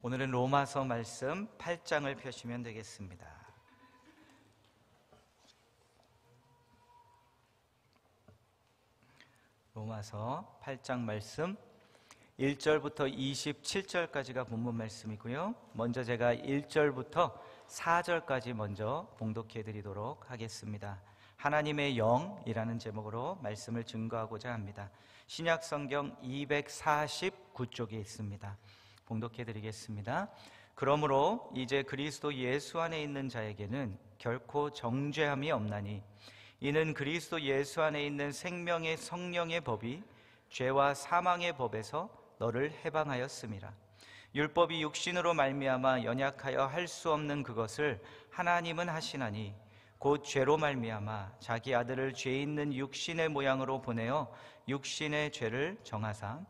오늘은 로마서 말씀 8장을 펴시면 되겠습니다. 로마서 8장 말씀 1절부터 27절까지가 본문 말씀이고요. 먼저 제가 1절부터 4절까지 먼저 봉독해 드리도록 하겠습니다. 하나님의 영이라는 제목으로 말씀을 증거하고자 합니다. 신약 성경 249쪽에 있습니다. 봉독해 드리겠습니다. 그러므로 이제 그리스도 예수 안에 있는 자에게는 결코 정죄함이 없나니 이는 그리스도 예수 안에 있는 생명의 성령의 법이 죄와 사망의 법에서 너를 해방하였음이라. 율법이 육신으로 말미암아 연약하여 할 수 없는 그것을 하나님은 하시나니 곧 죄로 말미암아 자기 아들을 죄 있는 육신의 모양으로 보내어 육신의 죄를 정하사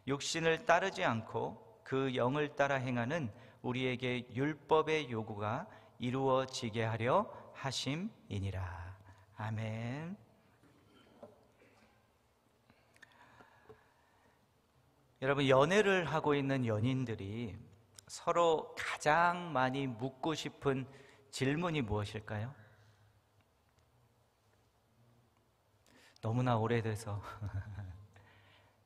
육신을 따르지 않고 그 영을 따라 행하는 우리에게 율법의 요구가 이루어지게 하려 하심이니라. 아멘. 여러분, 연애를 하고 있는 연인들이 서로 가장 많이 묻고 싶은 질문이 무엇일까요? 너무나 오래돼서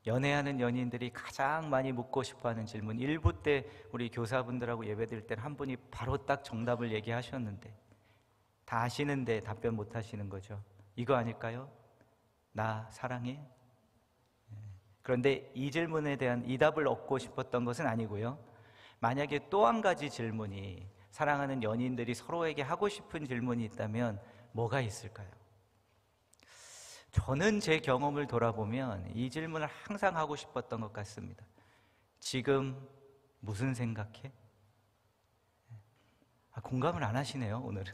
연애하는 연인들이 가장 많이 묻고 싶어하는 질문, 1부 때 우리 교사분들하고 예배드릴 때는 한 분이 바로 딱 정답을 얘기하셨는데 다 아시는데 답변 못 하시는 거죠. 이거 아닐까요? 나 사랑해? 그런데 이 질문에 대한 이 답을 얻고 싶었던 것은 아니고요. 만약에 또 한 가지 질문이, 사랑하는 연인들이 서로에게 하고 싶은 질문이 있다면 뭐가 있을까요? 저는 제 경험을 돌아보면 이 질문을 항상 하고 싶었던 것 같습니다. 지금 무슨 생각해? 공감을 안 하시네요, 오늘은.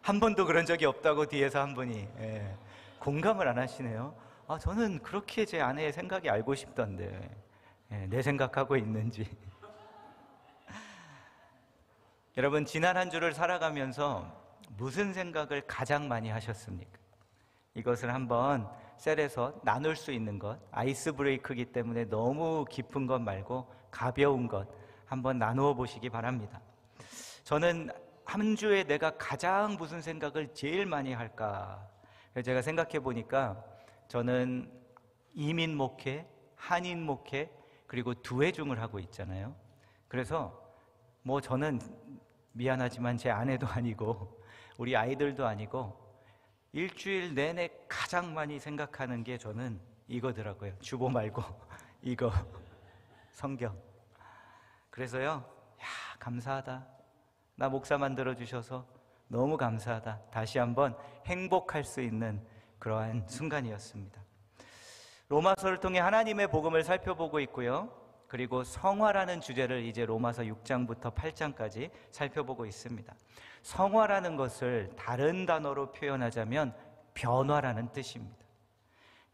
한 번도 그런 적이 없다고 뒤에서 한 분이 공감을 안 하시네요. 저는 그렇게 제 아내의 생각이 알고 싶던데 내 생각하고 있는지. 여러분, 지난 한 주를 살아가면서 무슨 생각을 가장 많이 하셨습니까? 이것을 한번 셀에서 나눌 수 있는 것, 아이스 브레이크이기 때문에 너무 깊은 것 말고 가벼운 것 한번 나누어 보시기 바랍니다. 저는 한 주에 내가 가장 무슨 생각을 제일 많이 할까? 제가 생각해 보니까 저는 이민 목회, 한인 목회, 그리고 두회중을 하고 있잖아요. 그래서 저는 미안하지만 제 아내도 아니고 우리 아이들도 아니고 일주일 내내 가장 많이 생각하는 게 저는 이거더라고요. 주보 말고 이거 성경. 그래서요, 감사하다. 나 목사 만들어주셔서 너무 감사하다. 다시 한번 행복할 수 있는 그러한 순간이었습니다. 로마서를 통해 하나님의 복음을 살펴보고 있고요. 그리고 성화라는 주제를 이제 로마서 6장부터 8장까지 살펴보고 있습니다. 성화라는 것을 다른 단어로 표현하자면 변화라는 뜻입니다.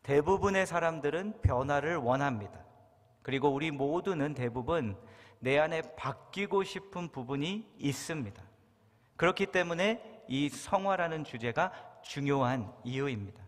대부분의 사람들은 변화를 원합니다. 그리고 우리 모두는 대부분 내 안에 바뀌고 싶은 부분이 있습니다. 그렇기 때문에 이 성화라는 주제가 중요한 이유입니다.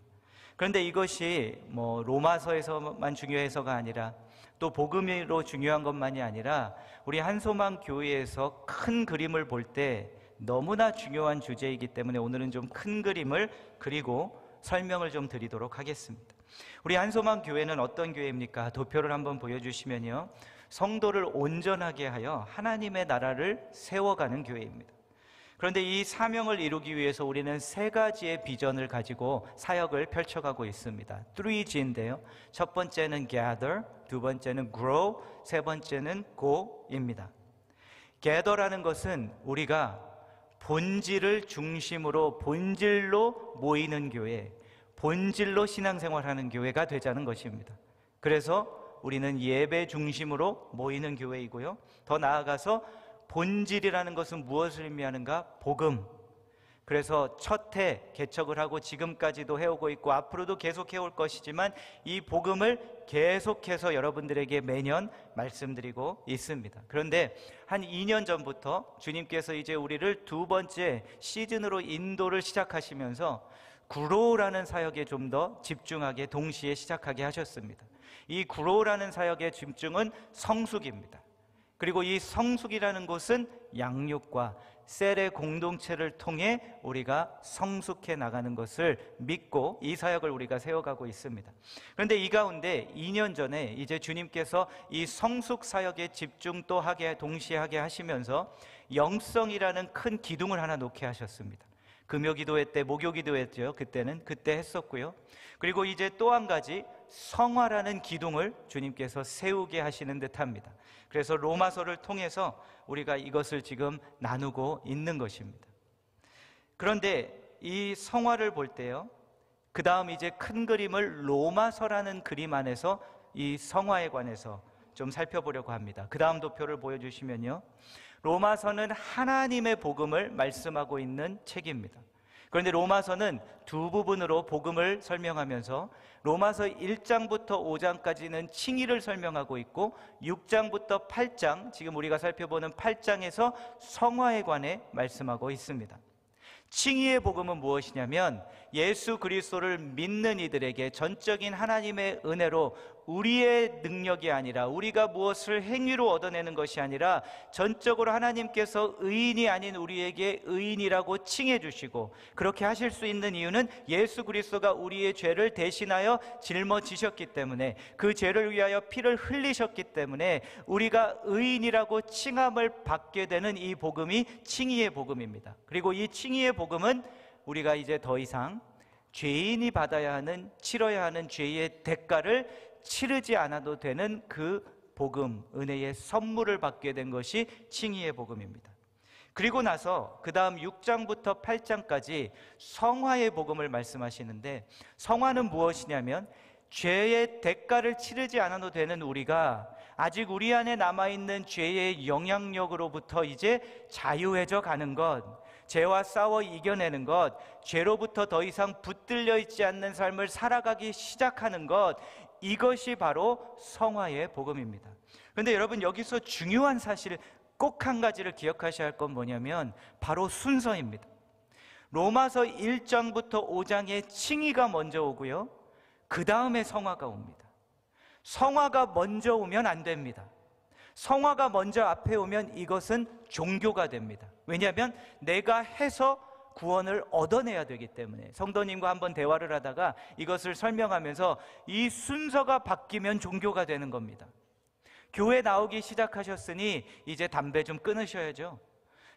그런데 이것이 로마서에서만 중요해서가 아니라 또 복음으로 중요한 것만이 아니라 우리 한소망 교회에서 큰 그림을 볼 때 너무나 중요한 주제이기 때문에 오늘은 좀 큰 그림을 그리고 설명을 좀 드리도록 하겠습니다. 우리 한소망 교회는 어떤 교회입니까? 도표를 한번 보여주시면요, 성도를 온전하게 하여 하나님의 나라를 세워가는 교회입니다. 그런데 이 사명을 이루기 위해서 우리는 세 가지의 비전을 가지고 사역을 펼쳐가고 있습니다. 3G인데요. 첫 번째는 gather, 두 번째는 grow, 세 번째는 go입니다. gather라는 것은 우리가 본질을 중심으로 본질로 모이는 교회, 본질로 신앙생활하는 교회가 되자는 것입니다. 그래서 우리는 예배 중심으로 모이는 교회이고요. 더 나아가서 본질이라는 것은 무엇을 의미하는가? 복음. 그래서 첫 해 개척을 하고 지금까지도 해오고 있고 앞으로도 계속 해올 것이지만 이 복음을 계속해서 여러분들에게 매년 말씀드리고 있습니다. 그런데 한 2년 전부터 주님께서 이제 우리를 두 번째 시즌으로 인도를 시작하시면서 구로라는 사역에 좀 더 집중하게 동시에 시작하게 하셨습니다. 이 구로라는 사역의 집중은 성숙입니다. 그리고 이 성숙이라는 곳은 양육과 셀의 공동체를 통해 우리가 성숙해 나가는 것을 믿고 이 사역을 우리가 세워가고 있습니다. 그런데 이 가운데 2년 전에 이제 주님께서 이 성숙 사역에 집중 또 하게 동시에 하게 하시면서 영성이라는 큰 기둥을 하나 놓게 하셨습니다. 금요 기도회 때, 목요 기도회죠. 그때 했었고요. 그리고 이제 또 한 가지 성화라는 기둥을 주님께서 세우게 하시는 듯합니다. 그래서 로마서를 통해서 우리가 이것을 지금 나누고 있는 것입니다. 그런데 이 성화를 볼 때요, 그 다음 이제 큰 그림을 로마서라는 그림 안에서 이 성화에 관해서 좀 살펴보려고 합니다. 그 다음 도표를 보여주시면요, 로마서는 하나님의 복음을 말씀하고 있는 책입니다. 그런데 로마서는 두 부분으로 복음을 설명하면서 로마서 1장부터 5장까지는 칭의를 설명하고 있고 6장부터 8장, 지금 우리가 살펴보는 8장에서 성화에 관해 말씀하고 있습니다. 칭의의 복음은 무엇이냐면 예수 그리스도를 믿는 이들에게 전적인 하나님의 은혜로 우리의 능력이 아니라 우리가 무엇을 행위로 얻어내는 것이 아니라 전적으로 하나님께서 의인이 아닌 우리에게 의인이라고 칭해 주시고, 그렇게 하실 수 있는 이유는 예수 그리스도가 우리의 죄를 대신하여 짊어지셨기 때문에, 그 죄를 위하여 피를 흘리셨기 때문에 우리가 의인이라고 칭함을 받게 되는 이 복음이 칭의의 복음입니다. 그리고 이 칭의의 복음은 우리가 이제 더 이상 죄인이 받아야 하는, 치러야 하는 죄의 대가를 치르지 않아도 되는 그 복음, 은혜의 선물을 받게 된 것이 칭의의 복음입니다. 그리고 나서 그 다음 6장부터 8장까지 성화의 복음을 말씀하시는데, 성화는 무엇이냐면 죄의 대가를 치르지 않아도 되는 우리가 아직 우리 안에 남아있는 죄의 영향력으로부터 이제 자유해져 가는 것, 죄와 싸워 이겨내는 것, 죄로부터 더 이상 붙들려 있지 않는 삶을 살아가기 시작하는 것, 이것이 바로 성화의 복음입니다. 그런데 여러분, 여기서 중요한 사실 꼭 한 가지를 기억하셔야 할 건 뭐냐면 바로 순서입니다. 로마서 1장부터 5장에 칭의가 먼저 오고요, 그 다음에 성화가 옵니다. 성화가 먼저 오면 안 됩니다. 성화가 먼저 앞에 오면 이것은 종교가 됩니다. 왜냐하면 내가 해서 구원을 얻어내야 되기 때문에. 성도님과 한번 대화를 하다가 이것을 설명하면서 이 순서가 바뀌면 종교가 되는 겁니다. 교회 나오기 시작하셨으니 이제 담배 좀 끊으셔야죠.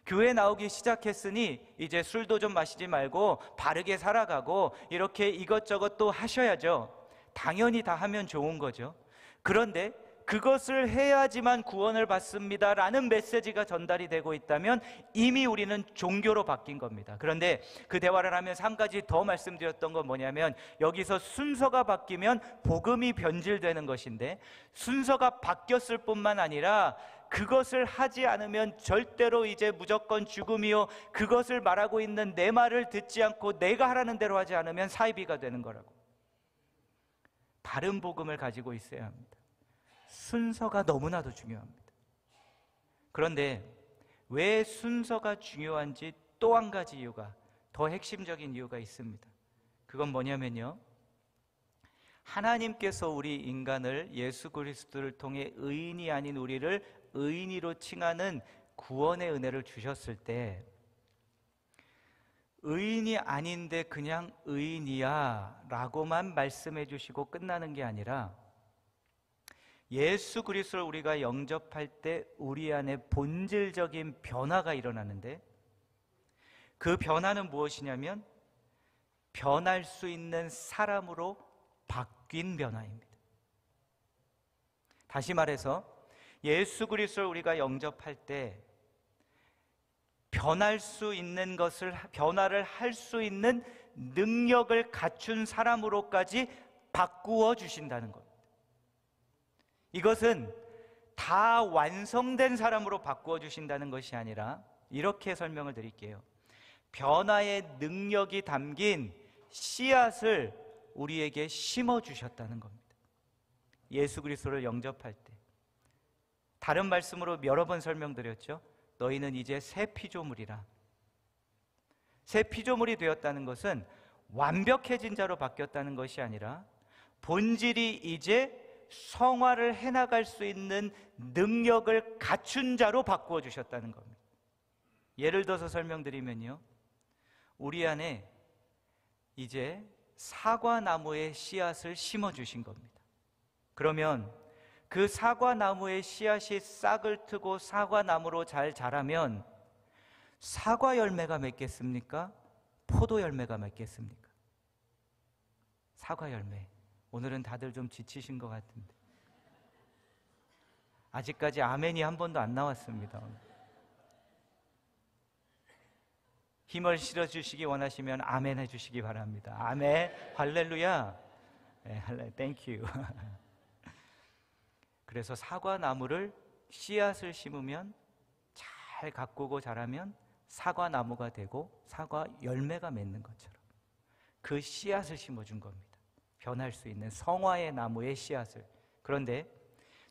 교회 나오기 시작했으니 이제 술도 좀 마시지 말고 바르게 살아가고 이렇게 이것저것 또 하셔야죠. 당연히 다 하면 좋은 거죠. 그런데 그것을 해야지만 구원을 받습니다라는 메시지가 전달이 되고 있다면 이미 우리는 종교로 바뀐 겁니다. 그런데 그 대화를 하면서 한 가지 더 말씀드렸던 건 뭐냐면, 여기서 순서가 바뀌면 복음이 변질되는 것인데, 순서가 바뀌었을 뿐만 아니라 그것을 하지 않으면 절대로 이제 무조건 죽음이요, 그것을 말하고 있는 내 말을 듣지 않고 내가 하라는 대로 하지 않으면 사이비가 되는 거라고. 다른 복음을 가지고 있어야 합니다. 순서가 너무나도 중요합니다. 그런데 왜 순서가 중요한지 또 한 가지 이유가, 더 핵심적인 이유가 있습니다. 그건 뭐냐면요, 하나님께서 우리 인간을 예수 그리스도를 통해 의인이 아닌 우리를 의인이로 칭하는 구원의 은혜를 주셨을 때, 의인이 아닌데 그냥 의인이야 라고만 말씀해 주시고 끝나는 게 아니라, 예수 그리스도를 우리가 영접할 때 우리 안에 본질적인 변화가 일어나는데, 그 변화는 무엇이냐면 변할 수 있는 사람으로 바뀐 변화입니다. 다시 말해서 예수 그리스도를 우리가 영접할 때 변할 수 있는 것을, 변화를 할 수 있는 능력을 갖춘 사람으로까지 바꾸어 주신다는 겁니다. 이것은 다 완성된 사람으로 바꾸어 주신다는 것이 아니라, 이렇게 설명을 드릴게요. 변화의 능력이 담긴 씨앗을 우리에게 심어 주셨다는 겁니다. 예수 그리스도를 영접할 때. 다른 말씀으로 여러 번 설명드렸죠. 너희는 이제 새 피조물이라. 새 피조물이 되었다는 것은 완벽해진 자로 바뀌었다는 것이 아니라 본질이 이제 성화를 해나갈 수 있는 능력을 갖춘 자로 바꾸어 주셨다는 겁니다. 예를 들어서 설명드리면요, 우리 안에 이제 사과나무의 씨앗을 심어 주신 겁니다. 그러면 그 사과나무의 씨앗이 싹을 트고 사과나무로 잘 자라면 사과 열매가 맺겠습니까? 포도 열매가 맺겠습니까? 사과 열매. 오늘은 다들 좀 지치신 것 같은데 아직까지 아멘이 한 번도 안 나왔습니다. 힘을 실어주시기 원하시면 아멘 해주시기 바랍니다. 아멘, 할렐루야. 네, 할렐루야, 땡큐. 그래서 사과나무를 씨앗을 심으면 잘 가꾸고 자라면 사과나무가 되고 사과 열매가 맺는 것처럼 그 씨앗을 심어준 겁니다. 변할 수 있는 성화의 나무의 씨앗을. 그런데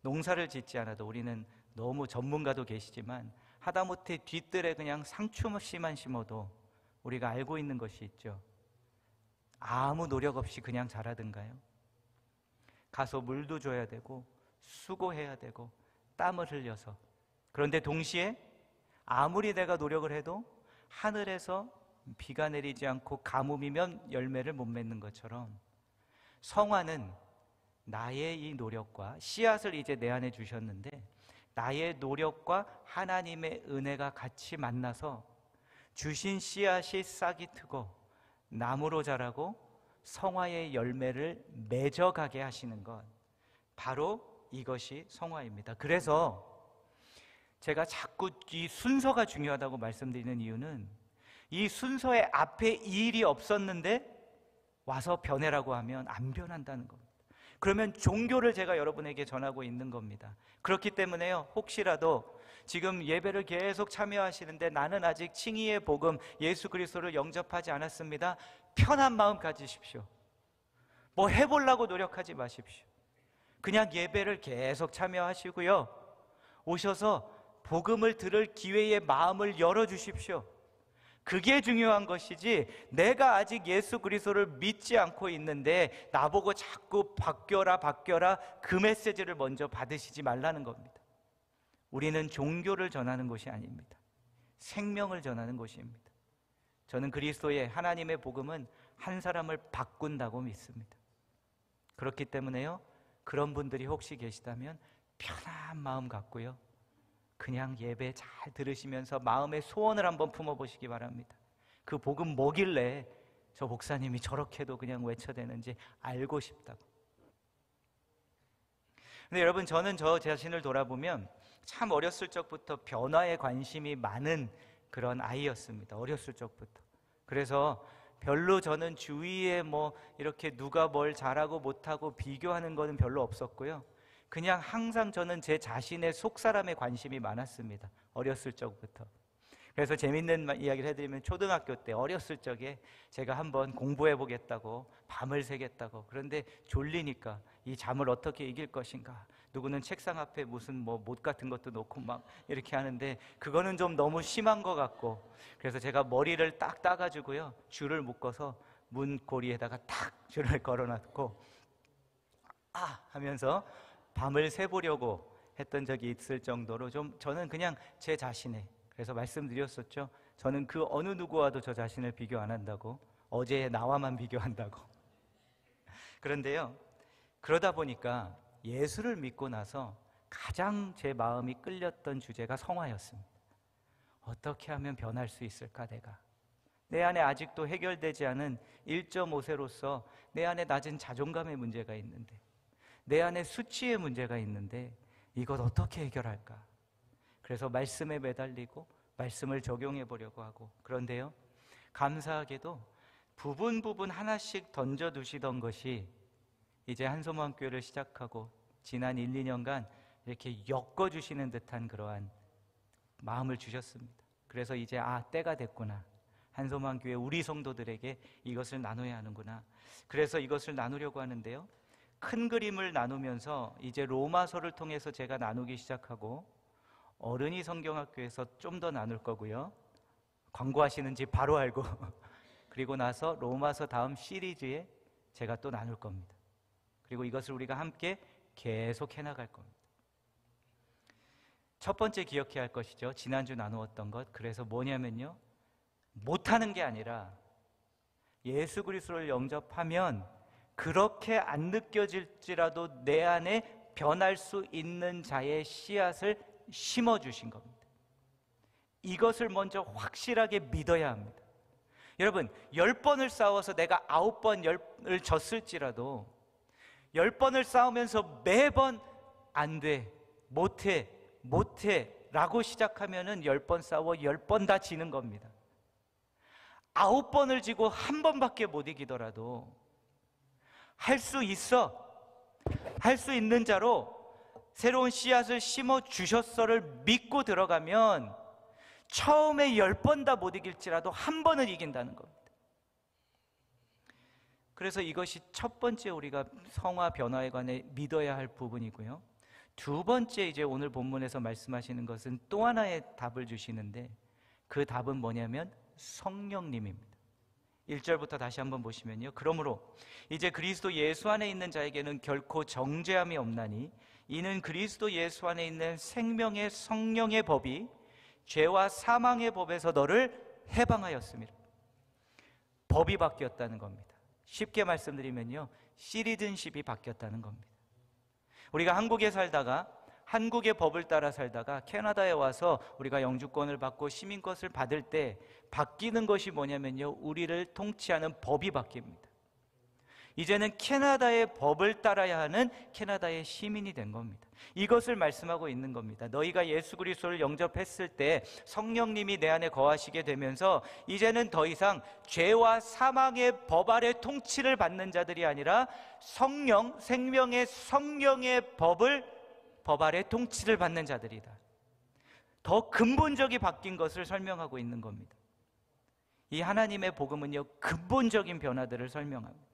농사를 짓지 않아도, 우리는 너무 전문가도 계시지만 하다못해 뒤뜰에 그냥 상추씨만 심어도 우리가 알고 있는 것이 있죠. 아무 노력 없이 그냥 자라든가요? 가서 물도 줘야 되고 수고해야 되고 땀을 흘려서. 그런데 동시에 아무리 내가 노력을 해도 하늘에서 비가 내리지 않고 가뭄이면 열매를 못 맺는 것처럼 성화는 나의 이 노력과 씨앗을 이제 내 안에 주셨는데 나의 노력과 하나님의 은혜가 같이 만나서 주신 씨앗이 싹이 트고 나무로 자라고 성화의 열매를 맺어가게 하시는 것, 바로 이것이 성화입니다. 그래서 제가 자꾸 이 순서가 중요하다고 말씀드리는 이유는 이 순서의 앞에 이 일이 없었는데 와서 변해라고 하면 안 변한다는 겁니다. 그러면 종교를 제가 여러분에게 전하고 있는 겁니다. 그렇기 때문에요, 혹시라도 지금 예배를 계속 참여하시는데 나는 아직 칭의의 복음 예수 그리스도를 영접하지 않았습니다. 편한 마음 가지십시오. 뭐 해보려고 노력하지 마십시오. 그냥 예배를 계속 참여하시고요, 오셔서 복음을 들을 기회의 마음을 열어주십시오. 그게 중요한 것이지, 내가 아직 예수 그리스도를 믿지 않고 있는데 나보고 자꾸 바뀌어라 그 메시지를 먼저 받으시지 말라는 겁니다. 우리는 종교를 전하는 것이 아닙니다. 생명을 전하는 것입니다. 저는 그리스도의 하나님의 복음은 한 사람을 바꾼다고 믿습니다. 그렇기 때문에요, 그런 분들이 혹시 계시다면 편한 마음 갖고요, 그냥 예배 잘 들으시면서 마음의 소원을 한번 품어보시기 바랍니다. 그 복음 뭐길래 저 목사님이 저렇게도 그냥 외쳐대는지 알고 싶다고. 근데 여러분, 저는 저 자신을 돌아보면 참 어렸을 적부터 변화에 관심이 많은 그런 아이였습니다. 어렸을 적부터. 그래서 별로 저는 주위에 뭐 이렇게 누가 뭘 잘하고 못하고 비교하는 거는 별로 없었고요, 그냥 항상 저는 제 자신의 속사람에 관심이 많았습니다. 어렸을 적부터. 그래서 재밌는 이야기를 해드리면, 초등학교 때 어렸을 적에 제가 한번 공부해 보겠다고 밤을 새겠다고, 그런데 졸리니까 이 잠을 어떻게 이길 것인가, 누구는 책상 앞에 무슨 뭐 못 같은 것도 놓고 막 이렇게 하는데 그거는 좀 너무 심한 것 같고, 그래서 제가 머리를 딱 따가지고요, 줄을 묶어서 문고리에다가 탁 줄을 걸어놨고 아 하면서 밤을 새보려고 했던 적이 있을 정도로 좀 저는 그냥 제 자신의, 그래서 말씀드렸었죠, 저는 그 어느 누구와도 저 자신을 비교 안 한다고, 어제의 나와만 비교한다고. 그런데요, 그러다 보니까 예수를 믿고 나서 가장 제 마음이 끌렸던 주제가 성화였습니다. 어떻게 하면 변할 수 있을까? 내 안에 아직도 해결되지 않은 1.5세로서 내 안에 낮은 자존감의 문제가 있는데, 내 안에 수치의 문제가 있는데 이것 어떻게 해결할까? 그래서 말씀에 매달리고 말씀을 적용해 보려고 하고, 그런데요, 감사하게도 부분 하나씩 던져두시던 것이 이제 한소망교회를 시작하고 지난 1, 2년간 이렇게 엮어주시는 듯한 그러한 마음을 주셨습니다. 그래서 이제 때가 됐구나, 한소망교회 우리 성도들에게 이것을 나눠야 하는구나. 그래서 이것을 나누려고 하는데요, 큰 그림을 나누면서 이제 로마서를 통해서 제가 나누기 시작하고, 어른이 성경학교에서 좀 더 나눌 거고요, 광고하시는지 바로 알고 그리고 나서 로마서 다음 시리즈에 제가 또 나눌 겁니다. 그리고 이것을 우리가 함께 계속 해나갈 겁니다. 첫 번째 기억해야 할 것이죠. 지난주 나누었던 것. 그래서 뭐냐면요, 못하는 게 아니라 예수 그리스도를 영접하면 그렇게 안 느껴질지라도 내 안에 변할 수 있는 자의 씨앗을 심어주신 겁니다. 이것을 먼저 확실하게 믿어야 합니다. 여러분, 10번을 싸워서 내가 9번을 졌을지라도 10번을 싸우면서 매번 안 돼, 못해 라고 시작하면은 10번 싸워 10번 다 지는 겁니다. 9번을 지고 한 번밖에 못 이기더라도 할 수 있어, 할 수 있는 자로 새로운 씨앗을 심어 주셨어를 믿고 들어가면 처음에 10번 다 못 이길지라도 한 번은 이긴다는 겁니다. 그래서 이것이 첫 번째 우리가 성화 변화에 관해 믿어야 할 부분이고요. 두 번째, 이제 오늘 본문에서 말씀하시는 것은 또 하나의 답을 주시는데, 그 답은 뭐냐면 성령님입니다. 1절부터 다시 한번 보시면요, 그러므로 이제 그리스도 예수 안에 있는 자에게는 결코 정죄함이 없나니 이는 그리스도 예수 안에 있는 생명의 성령의 법이 죄와 사망의 법에서 너를 해방하였습니다. 법이 바뀌었다는 겁니다. 쉽게 말씀드리면요, 시리즌십이 바뀌었다는 겁니다. 우리가 한국에 살다가 한국의 법을 따라 살다가 캐나다에 와서 우리가 영주권을 받고 시민권을 받을 때 바뀌는 것이 뭐냐면요, 우리를 통치하는 법이 바뀝니다. 이제는 캐나다의 법을 따라야 하는 캐나다의 시민이 된 겁니다. 이것을 말씀하고 있는 겁니다. 너희가 예수 그리스도를 영접했을 때 성령님이 내 안에 거하시게 되면서 이제는 더 이상 죄와 사망의 법 아래 통치를 받는 자들이 아니라 성령, 생명의 성령의 법 아래 통치를 받는 자들이다. 더 근본적이 바뀐 것을 설명하고 있는 겁니다. 이 하나님의 복음은요, 근본적인 변화들을 설명합니다.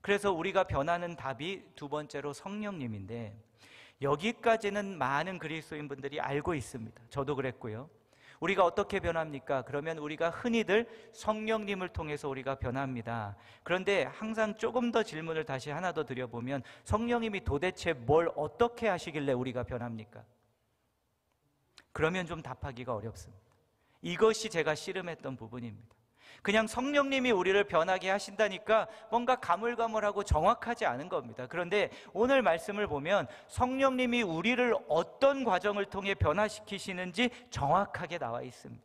그래서 우리가 변하는 답이 두 번째로 성령님인데, 여기까지는 많은 그리스도인분들이 알고 있습니다. 저도 그랬고요. 우리가 어떻게 변합니까? 그러면 우리가 흔히들 성령님을 통해서 우리가 변합니다. 그런데 항상 조금 더 질문을 다시 하나 더 드려보면, 성령님이 도대체 뭘 어떻게 하시길래 우리가 변합니까? 그러면 좀 답하기가 어렵습니다. 이것이 제가 씨름했던 부분입니다. 그냥 성령님이 우리를 변하게 하신다니까 뭔가 가물가물하고 정확하지 않은 겁니다. 그런데 오늘 말씀을 보면 성령님이 우리를 어떤 과정을 통해 변화시키시는지 정확하게 나와 있습니다.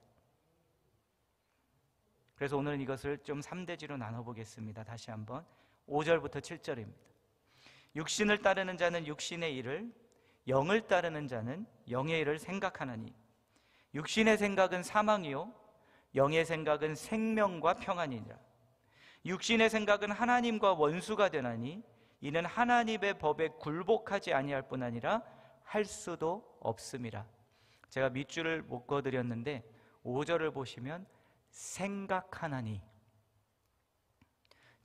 그래서 오늘은 이것을 좀 3대지로 나눠보겠습니다. 다시 한번 5절부터 7절입니다. 육신을 따르는 자는 육신의 일을, 영을 따르는 자는 영의 일을 생각하나니 육신의 생각은 사망이요 영의 생각은 생명과 평안이니라. 육신의 생각은 하나님과 원수가 되나니 이는 하나님의 법에 굴복하지 아니할 뿐 아니라 할 수도 없음이라. 제가 밑줄을 묶어드렸는데 5절을 보시면 생각하나니,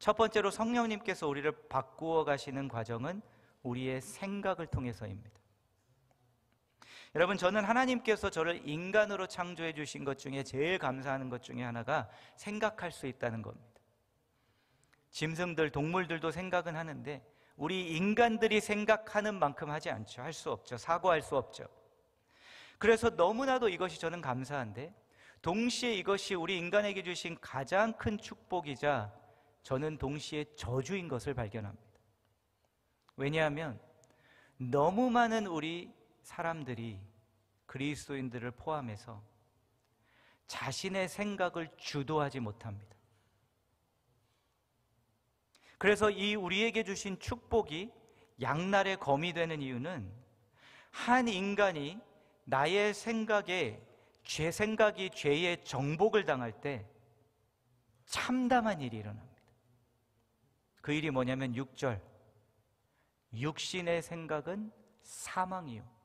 첫 번째로 성령님께서 우리를 바꾸어 가시는 과정은 우리의 생각을 통해서입니다. 여러분, 저는 하나님께서 저를 인간으로 창조해 주신 것 중에 제일 감사하는 것 중에 하나가 생각할 수 있다는 겁니다. 짐승들, 동물들도 생각은 하는데 우리 인간들이 생각하는 만큼 하지 않죠. 할 수 없죠. 사고할 수 없죠. 그래서 너무나도 이것이 저는 감사한데, 동시에 이것이 우리 인간에게 주신 가장 큰 축복이자 저는 동시에 저주인 것을 발견합니다. 왜냐하면 너무 많은 우리 사람들이, 그리스도인들을 포함해서 자신의 생각을 주도하지 못합니다. 그래서 이 우리에게 주신 축복이 양날의 검이 되는 이유는, 한 인간이 나의 생각이 죄의 정복을 당할 때 참담한 일이 일어납니다. 그 일이 뭐냐면 6절, 육신의 생각은 사망이요.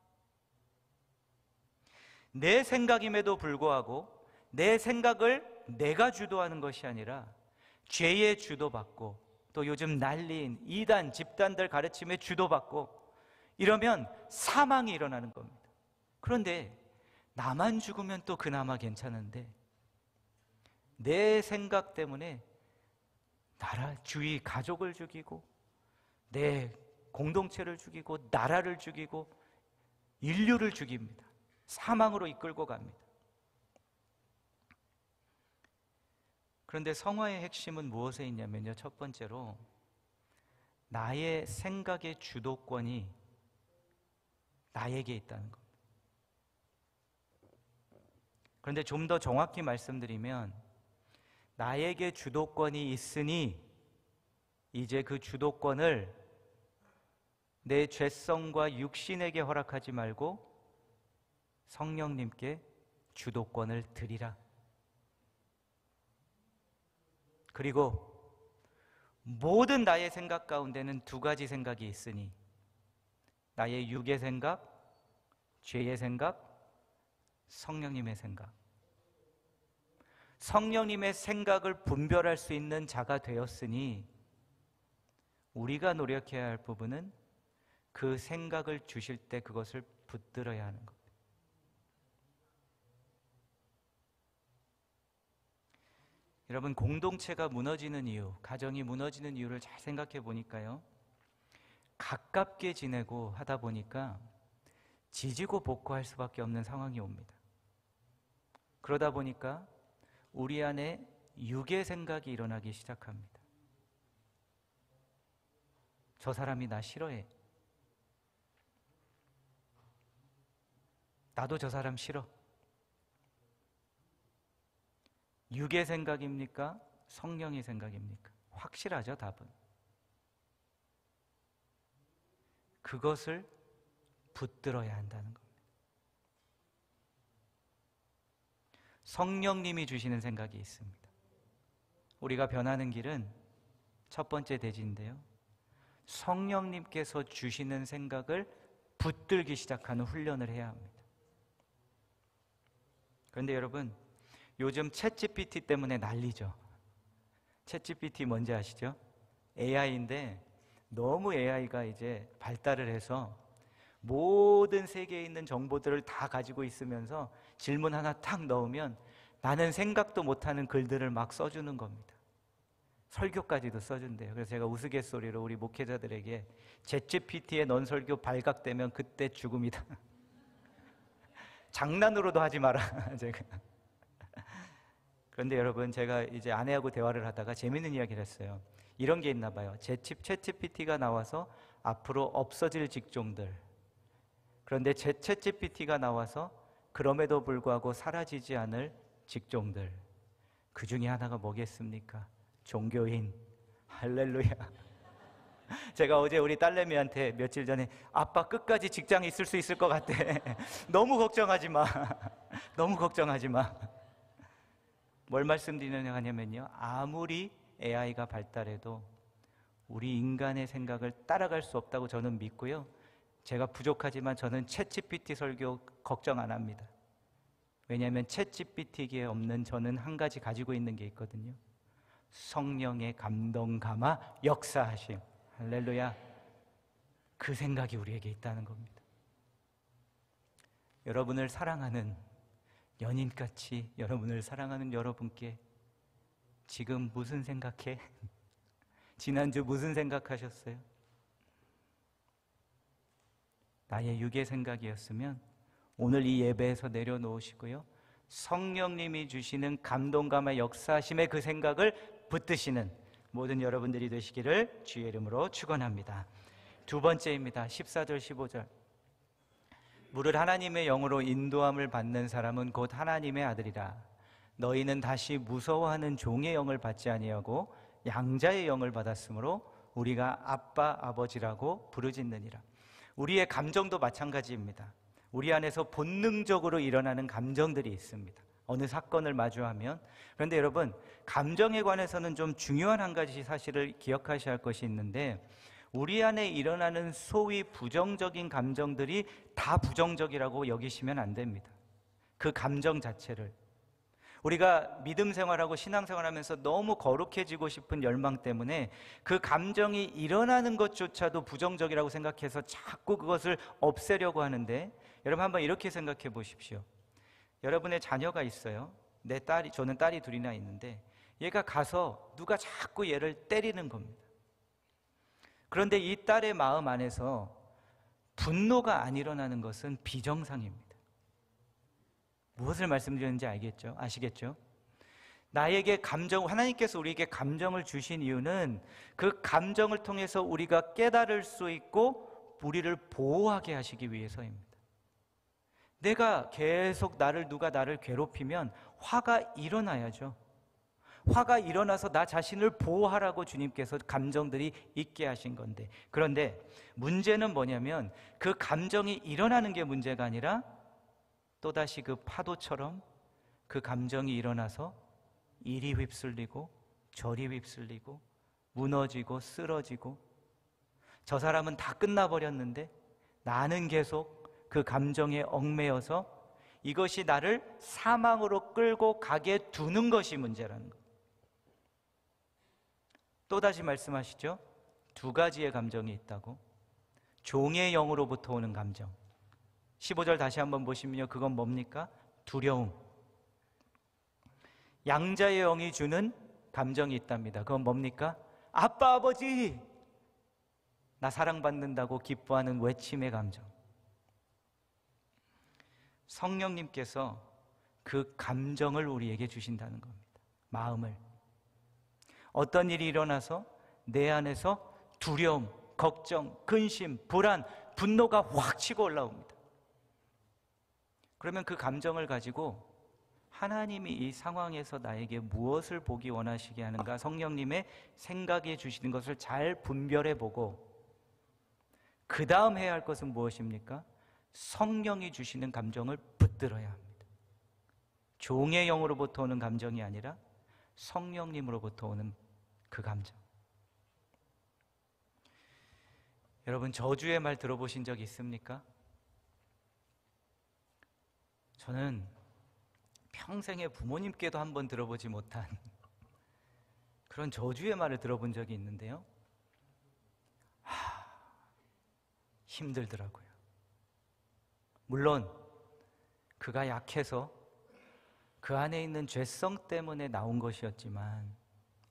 내 생각임에도 불구하고 내 생각을 내가 주도하는 것이 아니라 죄에 주도받고, 또 요즘 난리인 이단, 집단들 가르침에 주도받고 이러면 사망이 일어나는 겁니다. 그런데 나만 죽으면 또 그나마 괜찮은데 내 생각 때문에 나라, 주위 가족을 죽이고 내 공동체를 죽이고 나라를 죽이고 인류를 죽입니다. 사망으로 이끌고 갑니다. 그런데 성화의 핵심은 무엇에 있냐면요, 첫 번째로 나의 생각의 주도권이 나에게 있다는 겁니다. 그런데 좀 더 정확히 말씀드리면 나에게 주도권이 있으니 이제 그 주도권을 내 죄성과 육신에게 허락하지 말고 성령님께 주도권을 드리라. 그리고 모든 나의 생각 가운데는 두 가지 생각이 있으니 나의 육의 생각, 죄의 생각, 성령님의 생각. 성령님의 생각을 분별할 수 있는 자가 되었으니 우리가 노력해야 할 부분은 그 생각을 주실 때 그것을 붙들어야 하는 겁니다. 여러분, 공동체가 무너지는 이유, 가정이 무너지는 이유를 잘 생각해 보니까요, 가깝게 지내고 하다 보니까 지지고 볶고할 수밖에 없는 상황이 옵니다. 그러다 보니까 우리 안에 육의 생각이 일어나기 시작합니다. 저 사람이 나 싫어해. 나도 저 사람 싫어. 육의 생각입니까? 성령의 생각입니까? 확실하죠, 답은. 그것을 붙들어야 한다는 겁니다. 성령님이 주시는 생각이 있습니다. 우리가 변하는 길은 첫 번째 대지인데요, 성령님께서 주시는 생각을 붙들기 시작하는 훈련을 해야 합니다. 그런데 여러분, 요즘 챗GPT 때문에 난리죠. 챗GPT 뭔지 아시죠? AI인데 너무 AI가 이제 발달을 해서 모든 세계에 있는 정보들을 다 가지고 있으면서 질문 하나 탁 넣으면 나는 생각도 못하는 글들을 막 써주는 겁니다. 설교까지도 써준대요. 그래서 제가 우스갯소리로 우리 목회자들에게 챗GPT에 넌 설교 발각되면 그때 죽음이다. 장난으로도 하지 마라. 제가. 그런데 여러분, 제가 이제 아내하고 대화를 하다가 재밌는 이야기를 했어요. 이런 게 있나 봐요. 챗GPT가 나와서 앞으로 없어질 직종들, 그런데 챗GPT가 나와서 그럼에도 불구하고 사라지지 않을 직종들, 그 중에 하나가 뭐겠습니까? 종교인. 할렐루야. 제가 어제 우리 딸내미한테 며칠 전에 아빠 끝까지 직장에 있을 수 있을 것 같아. 너무 걱정하지 마. 너무 걱정하지 마. 뭘 말씀드리느냐 하냐면요, 아무리 AI가 발달해도 우리 인간의 생각을 따라갈 수 없다고 저는 믿고요, 제가 부족하지만 저는 챗GPT 설교 걱정 안 합니다. 왜냐하면 챗GPT에 없는 저는 한 가지 가지고 있는 게 있거든요. 성령의 감동 감화 역사하심. 할렐루야. 그 생각이 우리에게 있다는 겁니다. 여러분을 사랑하는 연인같이 여러분을 사랑하는 여러분께 지금 무슨 생각해? 지난주 무슨 생각하셨어요? 나의 육의 생각이었으면 오늘 이 예배에서 내려놓으시고요, 성령님이 주시는 감동감과 역사심의 그 생각을 붙드시는 모든 여러분들이 되시기를 주의 이름으로 축원합니다. 두 번째입니다. 14절 15절. 무릇 하나님의 영으로 인도함을 받는 사람은 곧 하나님의 아들이라. 너희는 다시 무서워하는 종의 영을 받지 아니하고 양자의 영을 받았으므로 우리가 아빠 아버지라고 부르짖느니라. 우리의 감정도 마찬가지입니다. 우리 안에서 본능적으로 일어나는 감정들이 있습니다. 어느 사건을 마주하면. 그런데 여러분, 감정에 관해서는 좀 중요한 한 가지 사실을 기억하셔야 할 것이 있는데, 우리 안에 일어나는 소위 부정적인 감정들이 다 부정적이라고 여기시면 안 됩니다. 그 감정 자체를. 우리가 믿음 생활하고 신앙 생활하면서 너무 거룩해지고 싶은 열망 때문에 그 감정이 일어나는 것조차도 부정적이라고 생각해서 자꾸 그것을 없애려고 하는데, 여러분 한번 이렇게 생각해 보십시오. 여러분의 자녀가 있어요. 저는 딸이 둘이나 있는데 얘가 가서 누가 자꾸 얘를 때리는 겁니다. 그런데 이 딸의 마음 안에서 분노가 안 일어나는 것은 비정상입니다. 무엇을 말씀드리는지 아시겠죠? 나에게 하나님께서 우리에게 감정을 주신 이유는 그 감정을 통해서 우리가 깨달을 수 있고 우리를 보호하게 하시기 위해서입니다. 내가 계속 누가 나를 괴롭히면 화가 일어나야죠. 화가 일어나서 나 자신을 보호하라고 주님께서 감정들이 있게 하신 건데, 그런데 문제는 뭐냐면 그 감정이 일어나는 게 문제가 아니라 또다시 그 파도처럼 그 감정이 일어나서 이리 휩쓸리고 저리 휩쓸리고 무너지고 쓰러지고, 저 사람은 다 끝나버렸는데 나는 계속 그 감정에 얽매여서 이것이 나를 사망으로 끌고 가게 두는 것이 문제라는 것. 또다시 말씀하시죠. 두 가지의 감정이 있다고. 종의 영으로부터 오는 감정. 15절 다시 한번 보시면요, 그건 뭡니까? 두려움. 양자의 영이 주는 감정이 있답니다. 그건 뭡니까? 아빠, 아버지, 나 사랑받는다고 기뻐하는 외침의 감정. 성령님께서 그 감정을 우리에게 주신다는 겁니다. 마음을. 어떤 일이 일어나서 내 안에서 두려움, 걱정, 근심, 불안, 분노가 확 치고 올라옵니다. 그러면 그 감정을 가지고 하나님이 이 상황에서 나에게 무엇을 보기 원하시게 하는가, 성령님의 생각해 주시는 것을 잘 분별해 보고, 그 다음 해야 할 것은 무엇입니까? 성령이 주시는 감정을 붙들어야 합니다. 종의 영으로부터 오는 감정이 아니라 성령님으로부터 오는 그 감정. 여러분, 저주의 말 들어보신 적 있습니까? 저는 평생에 부모님께도 한번 들어보지 못한 그런 저주의 말을 들어본 적이 있는데요, 힘들더라고요. 물론 그가 약해서 그 안에 있는 죄성 때문에 나온 것이었지만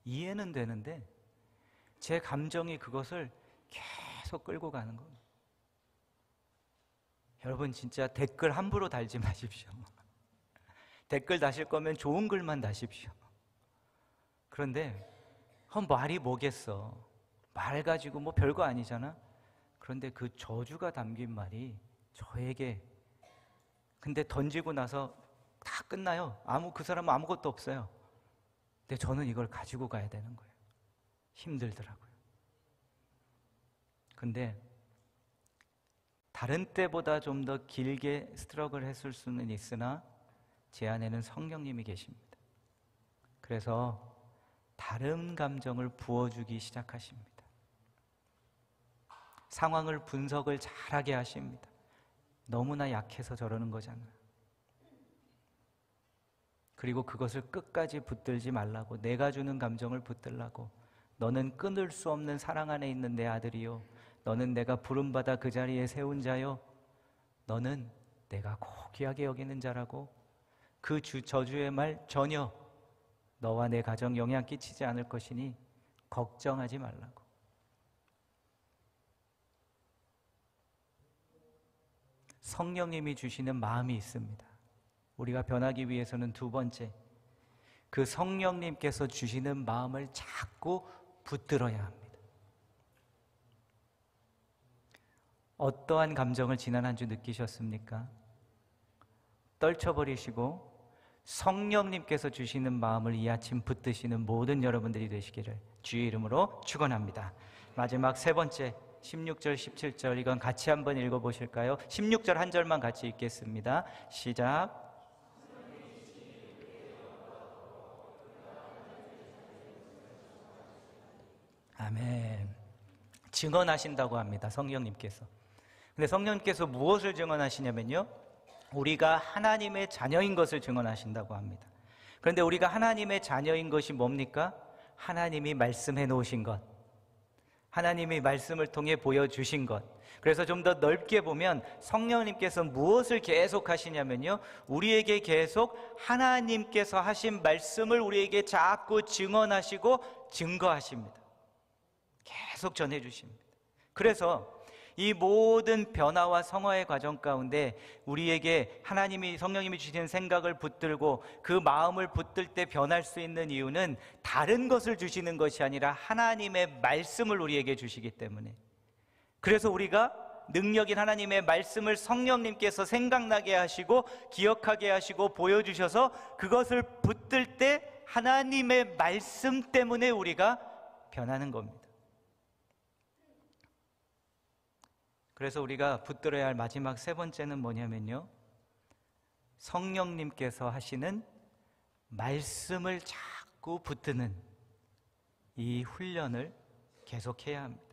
이해는 되는데 제 감정이 그것을 계속 끌고 가는 겁니다. 여러분, 진짜 댓글 함부로 달지 마십시오. 댓글 다실 거면 좋은 글만 다십시오. 그런데 말이 뭐겠어. 말 가지고 뭐 별거 아니잖아. 그런데 그 저주가 담긴 말이 저에게, 근데 던지고 나서 다 끝나요. 그 사람은 아무것도 없어요. 근데 저는 이걸 가지고 가야 되는 거예요. 힘들더라고요. 근데 다른 때보다 좀 더 길게 스트러글 했을 수는 있으나 제 안에는 성령님이 계십니다. 그래서 다른 감정을 부어주기 시작하십니다. 상황을 분석을 잘하게 하십니다. 너무나 약해서 저러는 거잖아요. 그리고 그것을 끝까지 붙들지 말라고, 내가 주는 감정을 붙들라고. 너는 끊을 수 없는 사랑 안에 있는 내 아들이요, 너는 내가 부름받아 그 자리에 세운 자요, 너는 내가 꼭 귀하게 여기는 자라고. 그 저주의 말 전혀 너와 내 가정 영향 끼치지 않을 것이니 걱정하지 말라고. 성령님이 주시는 마음이 있습니다. 우리가 변하기 위해서는 두 번째, 그 성령님께서 주시는 마음을 자꾸 붙들어야 합니다. 어떠한 감정을 지난 한 주 느끼셨습니까? 떨쳐버리시고 성령님께서 주시는 마음을 이 아침 붙드시는 모든 여러분들이 되시기를 주의 이름으로 축원합니다. 마지막 세 번째, 16절, 17절, 이건 같이 한번 읽어보실까요? 16절 한 절만 같이 읽겠습니다. 시작. 아멘. 증언하신다고 합니다, 성령님께서. 근데 성령님께서 무엇을 증언하시냐면요, 우리가 하나님의 자녀인 것을 증언하신다고 합니다. 그런데 우리가 하나님의 자녀인 것이 뭡니까? 하나님이 말씀해 놓으신 것, 하나님이 말씀을 통해 보여주신 것. 그래서 좀 더 넓게 보면 성령님께서 무엇을 계속 하시냐면요, 우리에게 계속 하나님께서 하신 말씀을 우리에게 자꾸 증언하시고 증거하십니다. 계속 전해주십니다. 그래서 이 모든 변화와 성화의 과정 가운데 우리에게 하나님이, 성령님이 주시는 생각을 붙들고 그 마음을 붙들 때 변할 수 있는 이유는 다른 것을 주시는 것이 아니라 하나님의 말씀을 우리에게 주시기 때문에, 그래서 우리가 능력인 하나님의 말씀을 성령님께서 생각나게 하시고 기억하게 하시고 보여주셔서 그것을 붙들 때 하나님의 말씀 때문에 우리가 변하는 겁니다. 그래서 우리가 붙들어야 할 마지막 세 번째는 뭐냐면요, 성령님께서 하시는 말씀을 자꾸 붙드는 이 훈련을 계속해야 합니다.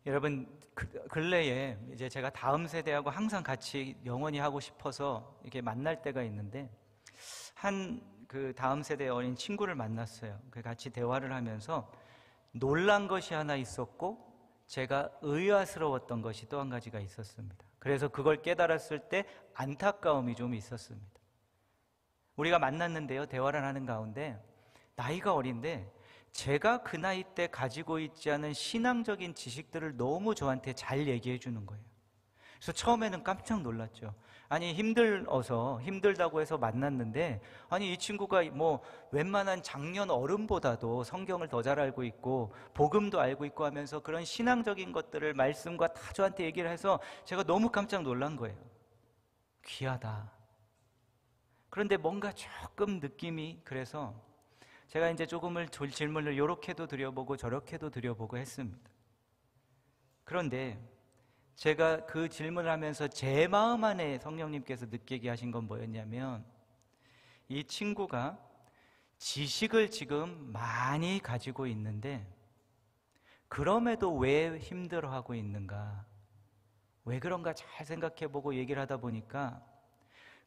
여러분, 근래에 이제 제가 다음 세대하고 항상 같이 영원히 하고 싶어서 이렇게 만날 때가 있는데, 그 다음 세대 어린 친구를 만났어요. 같이 대화를 하면서 놀란 것이 하나 있었고 제가 의아스러웠던 것이 또 한 가지가 있었습니다. 그래서 그걸 깨달았을 때 안타까움이 좀 있었습니다. 우리가 만났는데요, 대화를 하는 가운데 나이가 어린데 제가 그 나이 때 가지고 있지 않은 신앙적인 지식들을 너무 저한테 잘 얘기해 주는 거예요. 그래서 처음에는 깜짝 놀랐죠. 아니, 힘들다고 해서 만났는데, 아니, 이 친구가 뭐 웬만한 장년 어른보다도 성경을 더 잘 알고 있고 복음도 알고 있고 하면서 그런 신앙적인 것들을 말씀과 다 저한테 얘기를 해서 제가 너무 깜짝 놀란 거예요. 귀하다. 그런데 뭔가 조금 느낌이, 그래서 제가 이제 조금을 질문을 이렇게도 드려보고 저렇게도 드려보고 했습니다. 그런데 제가 그 질문을 하면서 제 마음 안에 성령님께서 느끼게 하신 건 뭐였냐면, 이 친구가 지식을 지금 많이 가지고 있는데 그럼에도 왜 힘들어하고 있는가, 왜 그런가 잘 생각해보고 얘기를 하다 보니까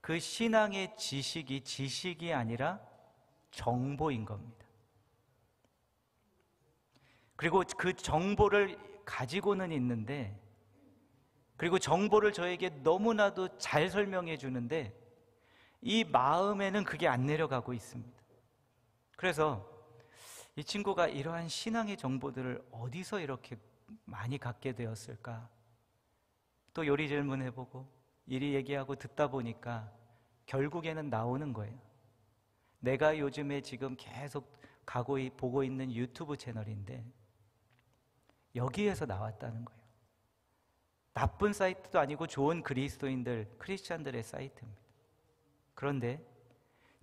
그 신앙의 지식이 아니라 정보인 겁니다. 그리고 그 정보를 가지고는 있는데, 그리고 정보를 저에게 너무나도 잘 설명해 주는데 이 마음에는 그게 안 내려가고 있습니다. 그래서 이 친구가 이러한 신앙의 정보들을 어디서 이렇게 많이 갖게 되었을까? 또 요리 질문해보고 이리 얘기하고 듣다 보니까 결국에는 나오는 거예요. 내가 요즘에 지금 계속 보고 있는 유튜브 채널인데 여기에서 나왔다는 거예요. 나쁜 사이트도 아니고 좋은 크리스찬들의 사이트입니다. 그런데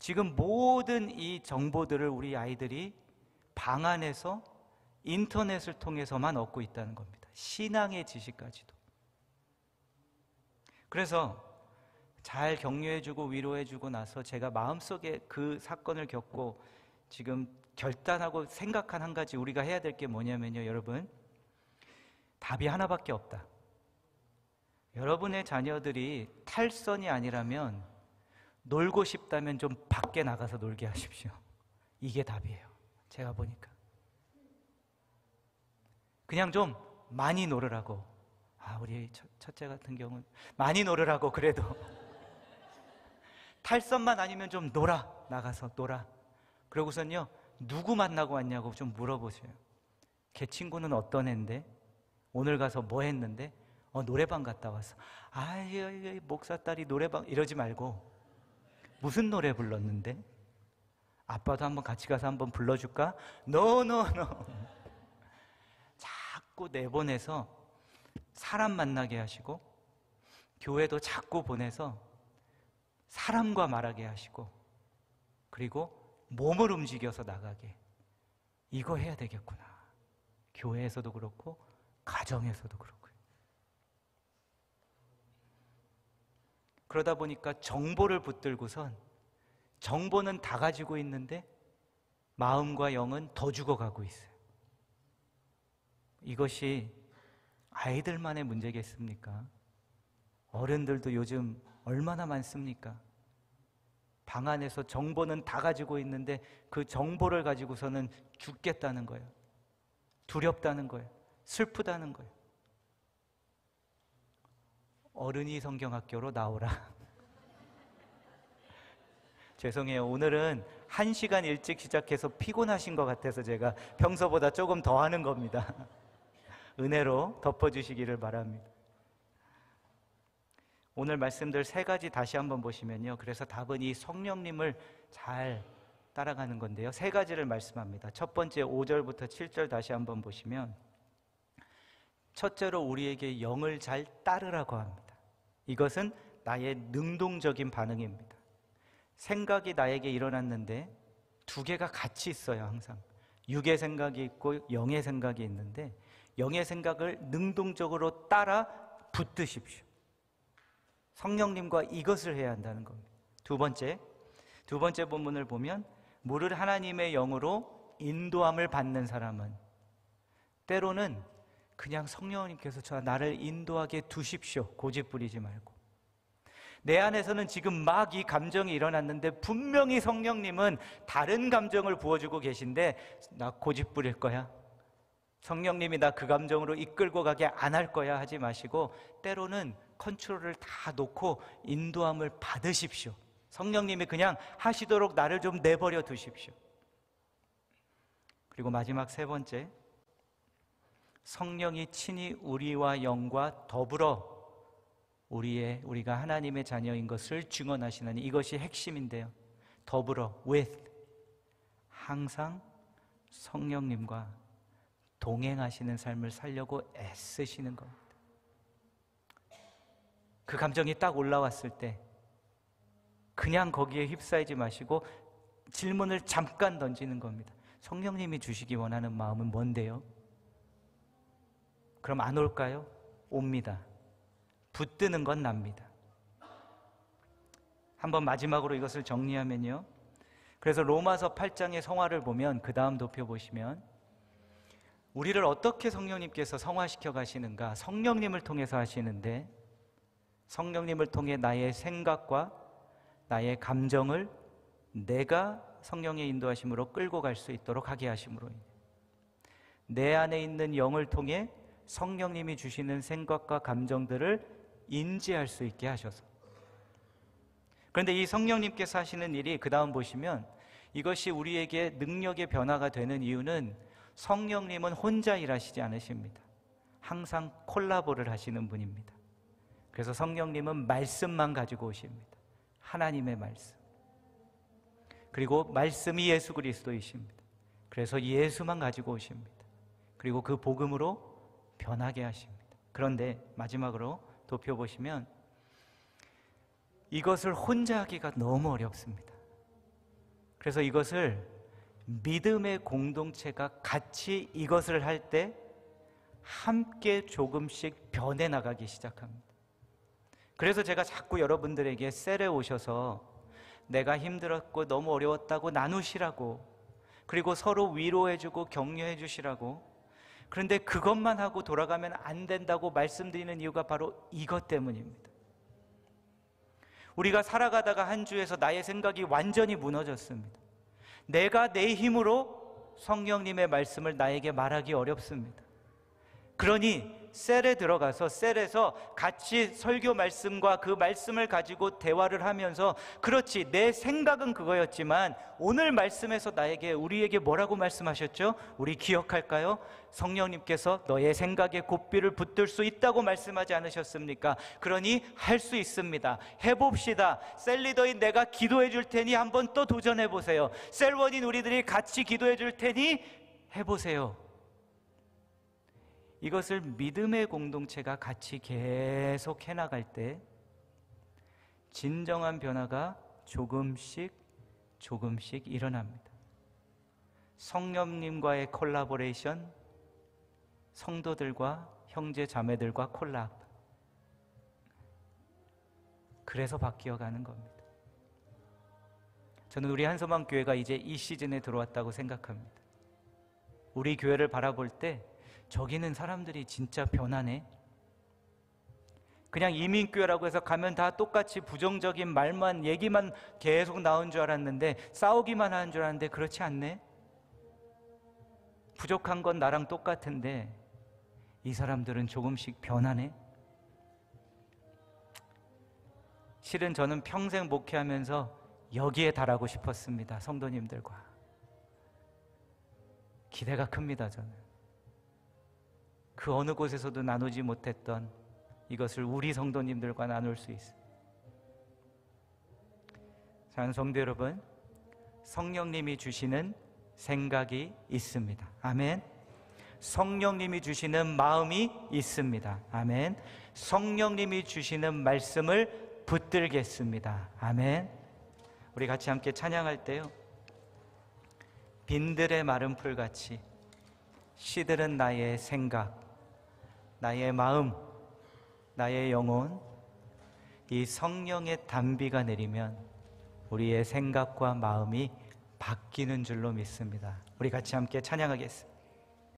지금 모든 이 정보들을 우리 아이들이 방 안에서 인터넷을 통해서만 얻고 있다는 겁니다. 신앙의 지식까지도. 그래서 잘 격려해주고 위로해주고 나서 제가 마음속에 그 사건을 겪고 지금 결단하고 생각한 한 가지, 우리가 해야 될 게 뭐냐면요, 여러분, 답이 하나밖에 없다. 여러분의 자녀들이 탈선이 아니라면, 놀고 싶다면 좀 밖에 나가서 놀게 하십시오. 이게 답이에요. 제가 보니까 그냥 좀 많이 놀으라고. 우리 첫째 같은 경우는 많이 놀으라고. 그래도 탈선만 아니면 좀 나가서 놀아. 그러고선요, 누구 만나고 왔냐고 좀 물어보세요. 걔 친구는 어떤 애인데? 오늘 가서 뭐 했는데? 노래방 갔다 왔어. 목사 딸이 노래방, 이러지 말고 무슨 노래 불렀는데? 아빠도 한번 같이 가서 한번 불러줄까? No. 자꾸 내보내서 사람 만나게 하시고, 교회도 자꾸 보내서 사람과 말하게 하시고, 그리고 몸을 움직여서 나가게. 이거 해야 되겠구나. 교회에서도 그렇고 가정에서도 그렇고요. 그러다 보니까 정보를 붙들고선, 정보는 다 가지고 있는데 마음과 영은 더 죽어가고 있어요. 이것이 아이들만의 문제겠습니까? 어른들도 요즘 얼마나 많습니까? 방 안에서 정보는 다 가지고 있는데 그 정보를 가지고서는 죽겠다는 거예요. 두렵다는 거예요. 슬프다는 거예요. 어른이 성경학교로 나오라. 죄송해요. 오늘은 1시간 일찍 시작해서 피곤하신 것 같아서 제가 평소보다 조금 더 하는 겁니다. 은혜로 덮어주시기를 바랍니다. 오늘 말씀들 3가지 다시 한번 보시면요. 그래서 답은 이 성령님을 잘 따라가는 건데요. 3가지를 말씀합니다. 첫 번째 5절부터 7절 다시 한번 보시면 첫째로 우리에게 영을 잘 따르라고 합니다. 이것은 나의 능동적인 반응입니다. 생각이 나에게 일어났는데 2개가 같이 있어요. 항상 육의 생각이 있고 영의 생각이 있는데 영의 생각을 능동적으로 따라 붙드십시오. 성령님과 이것을 해야 한다는 겁니다. 두 번째 본문을 보면 무릇 하나님의 영으로 인도함을 받는 사람은 때로는 그냥 성령님께서 나를 인도하게 두십시오. 고집 부리지 말고. 내 안에서는 지금 막 이 감정이 일어났는데 분명히 성령님은 다른 감정을 부어주고 계신데 나 고집 부릴 거야. 성령님이 나 그 감정으로 이끌고 가게 안 할 거야 하지 마시고 때로는 컨트롤을 다 놓고 인도함을 받으십시오. 성령님이 그냥 하시도록 나를 좀 내버려 두십시오. 그리고 마지막 3번째, 성령이 친히 우리와 영과 더불어 우리가 하나님의 자녀인 것을 증언하시나니 이것이 핵심인데요. 더불어, with, 항상 성령님과 동행하시는 삶을 살려고 애쓰시는 겁니다. 그 감정이 딱 올라왔을 때 그냥 거기에 휩싸이지 마시고 질문을 잠깐 던지는 겁니다. 성령님이 주시기 원하는 마음은 뭔데요? 그럼 안 올까요? 옵니다. 붙드는 건 납니다. 한번 마지막으로 이것을 정리하면요. 그래서 로마서 8장의 성화를 보면 그 다음 도표 보시면 우리를 어떻게 성령님께서 성화시켜 가시는가? 성령님을 통해서 하시는데 성령님을 통해 나의 생각과 나의 감정을 내가 성령의 인도하심으로 끌고 갈 수 있도록 하게 하심으로 내 안에 있는 영을 통해 성령님이 주시는 생각과 감정들을 인지할 수 있게 하셔서 그런데 이 성령님께서 하시는 일이 그 다음 보시면 이것이 우리에게 능력의 변화가 되는 이유는 성령님은 혼자 일하시지 않으십니다. 항상 콜라보를 하시는 분입니다. 그래서 성령님은 말씀만 가지고 오십니다. 하나님의 말씀. 그리고 말씀이 예수 그리스도이십니다. 그래서 예수만 가지고 오십니다. 그리고 그 복음으로 변하게 하십니다. 그런데 마지막으로 도표 보시면 이것을 혼자 하기가 너무 어렵습니다. 그래서 이것을 믿음의 공동체가 같이 이것을 할 때 함께 조금씩 변해 나가기 시작합니다. 그래서 제가 자꾸 여러분들에게 셀에 오셔서 내가 힘들었고 너무 어려웠다고 나누시라고 그리고 서로 위로해주고 격려해 주시라고 그런데 그것만 하고 돌아가면 안 된다고 말씀드리는 이유가 바로 이것 때문입니다. 우리가 살아가다가 한 주에서 나의 생각이 완전히 무너졌습니다. 내가 내 힘으로 성령님의 말씀을 나에게 말하기 어렵습니다. 그러니 셀에 들어가서 셀에서 같이 설교 말씀과 그 말씀을 가지고 대화를 하면서 그렇지 내 생각은 그거였지만 오늘 말씀에서 우리에게 뭐라고 말씀하셨죠? 우리 기억할까요? 성령님께서 너의 생각에 고삐를 붙들 수 있다고 말씀하지 않으셨습니까? 그러니 할 수 있습니다. 해봅시다. 셀리더인 내가 기도해 줄 테니 한번 또 도전해 보세요. 셀원인 우리들이 같이 기도해 줄 테니 해보세요. 이것을 믿음의 공동체가 같이 계속 해나갈 때 진정한 변화가 조금씩 일어납니다. 성령님과의 콜라보레이션, 성도들과 형제 자매들과 콜랍. 그래서 바뀌어가는 겁니다. 저는 우리 한소망 교회가 이제 이 시즌에 들어왔다고 생각합니다. 우리 교회를 바라볼 때 저기는 사람들이 진짜 변하네. 그냥 이민교회라고 해서 가면 다 똑같이 부정적인 말만 얘기만 계속 나온 줄 알았는데 싸우기만 하는 줄 알았는데 그렇지 않네. 부족한 건 나랑 똑같은데 이 사람들은 조금씩 변하네. 실은 저는 평생 목회하면서 여기에 달하고 싶었습니다. 성도님들과 기대가 큽니다. 저는 그 어느 곳에서도 나누지 못했던 이것을 우리 성도님들과 나눌 수 있어요. 사랑하는 성도 여러분, 성령님이 주시는 생각이 있습니다. 아멘. 성령님이 주시는 마음이 있습니다. 아멘. 성령님이 주시는 말씀을 붙들겠습니다. 아멘. 우리 같이 함께 찬양할 때요, 빈들의 마른 풀같이 시들은 나의 생각, 나의 마음, 나의 영혼, 이 성령의 단비가 내리면 우리의 생각과 마음이 바뀌는 줄로 믿습니다. 우리 같이 함께 찬양하겠습니다.